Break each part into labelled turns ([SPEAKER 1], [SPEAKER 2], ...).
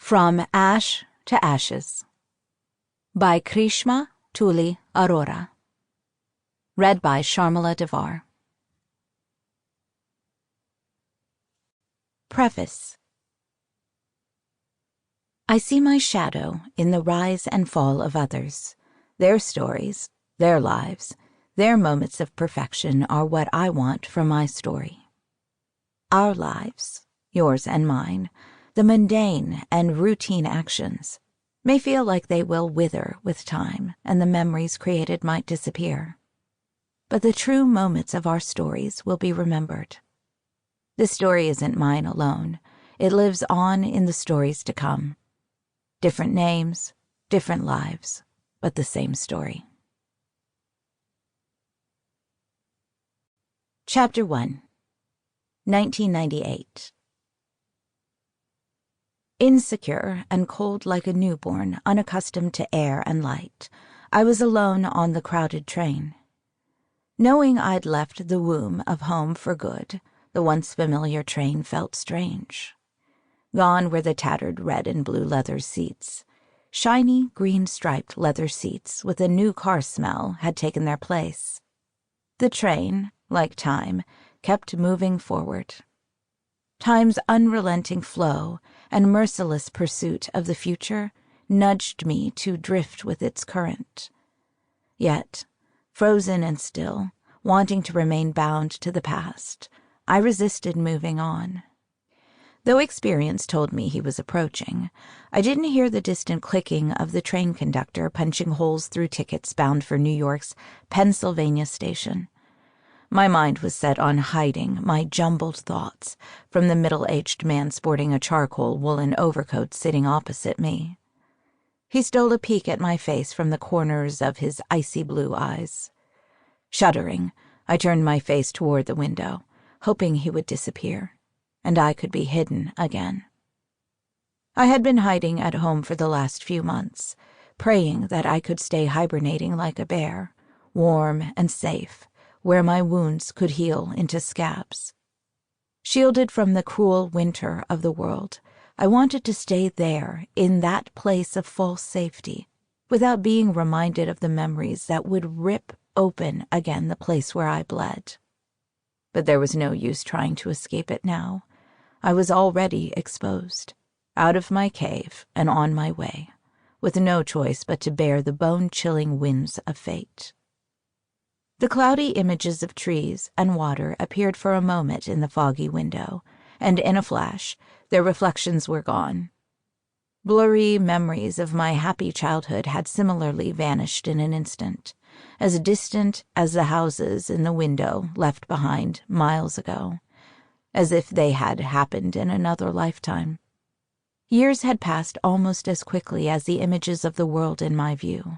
[SPEAKER 1] From Ash to Ashes by Krishma Tuli Arora. Read by Sharmila Devar. Preface. I see my shadow in the rise and fall of others. Their stories, their lives, their moments of perfection are what I want from my story. Our lives, yours and mine, the mundane and routine actions, may feel like they will wither with time and the memories created might disappear. But the true moments of our stories will be remembered. This story isn't mine alone. It lives on in the stories to come. Different names, different lives, but the same story. Chapter 1, 1998. Insecure and cold like a newborn, unaccustomed to air and light, I was alone on the crowded train. Knowing I'd left the womb of home for good, the once familiar train felt strange. Gone were the tattered red and blue leather seats. Shiny, green-striped leather seats with a new car smell had taken their place. The train, like time, kept moving forward. Time's unrelenting flow and merciless pursuit of the future nudged me to drift with its current. Yet, frozen and still, wanting to remain bound to the past, I resisted moving on. Though experience told me he was approaching, I didn't hear the distant clicking of the train conductor punching holes through tickets bound for New York's Pennsylvania station. My mind was set on hiding my jumbled thoughts from the middle-aged man sporting a charcoal woolen overcoat sitting opposite me. He stole a peek at my face from the corners of his icy blue eyes. Shuddering, I turned my face toward the window, hoping he would disappear, and I could be hidden again. I had been hiding at home for the last few months, praying that I could stay hibernating like a bear, warm and safe, where my wounds could heal into scabs. Shielded from the cruel winter of the world, I wanted to stay there, in that place of false safety, without being reminded of the memories that would rip open again the place where I bled. But there was no use trying to escape it now. I was already exposed, out of my cave and on my way, with no choice but to bear the bone-chilling winds of fate. The cloudy images of trees and water appeared for a moment in the foggy window, and in a flash, their reflections were gone. Blurry memories of my happy childhood had similarly vanished in an instant, as distant as the houses in the window left behind miles ago, as if they had happened in another lifetime. Years had passed almost as quickly as the images of the world in my view.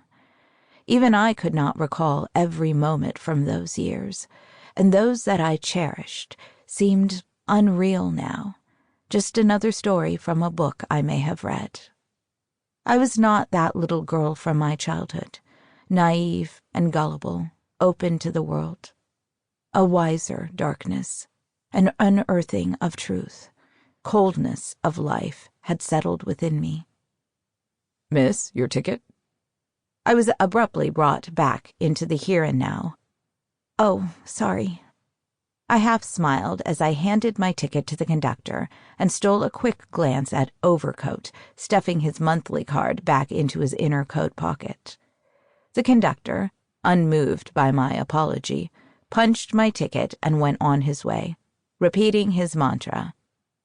[SPEAKER 1] Even I could not recall every moment from those years, and those that I cherished seemed unreal now, just another story from a book I may have read. I was not that little girl from my childhood, naive and gullible, open to the world. A wiser darkness, an unearthing of truth, coldness of life had settled within me.
[SPEAKER 2] "Miss, your ticket?"
[SPEAKER 1] I was abruptly brought back into the here and now. "Oh, sorry." I half smiled as I handed my ticket to the conductor and stole a quick glance at Overcoat, stuffing his monthly card back into his inner coat pocket. The conductor, unmoved by my apology, punched my ticket and went on his way, repeating his mantra,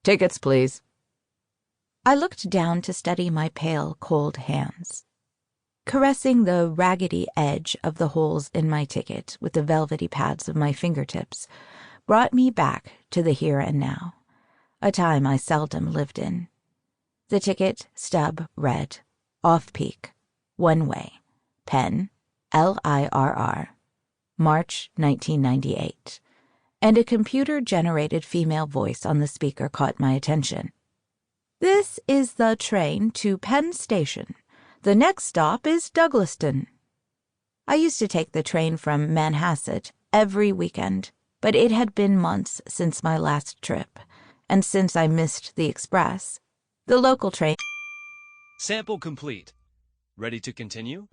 [SPEAKER 1] "Tickets, please." I looked down to study my pale, cold hands. Caressing the raggedy edge of the holes in my ticket with the velvety pads of my fingertips brought me back to the here and now, a time I seldom lived in. The ticket stub read, off-peak, one way, Penn, LIRR, March 1998, and a computer-generated female voice on the speaker caught my attention. "This is the train to Penn Station. The next stop is Douglaston." I used to take the train from Manhasset every weekend, but it had been months since my last trip, and since I missed the express, the local train
[SPEAKER 3] Sample complete. Ready to continue?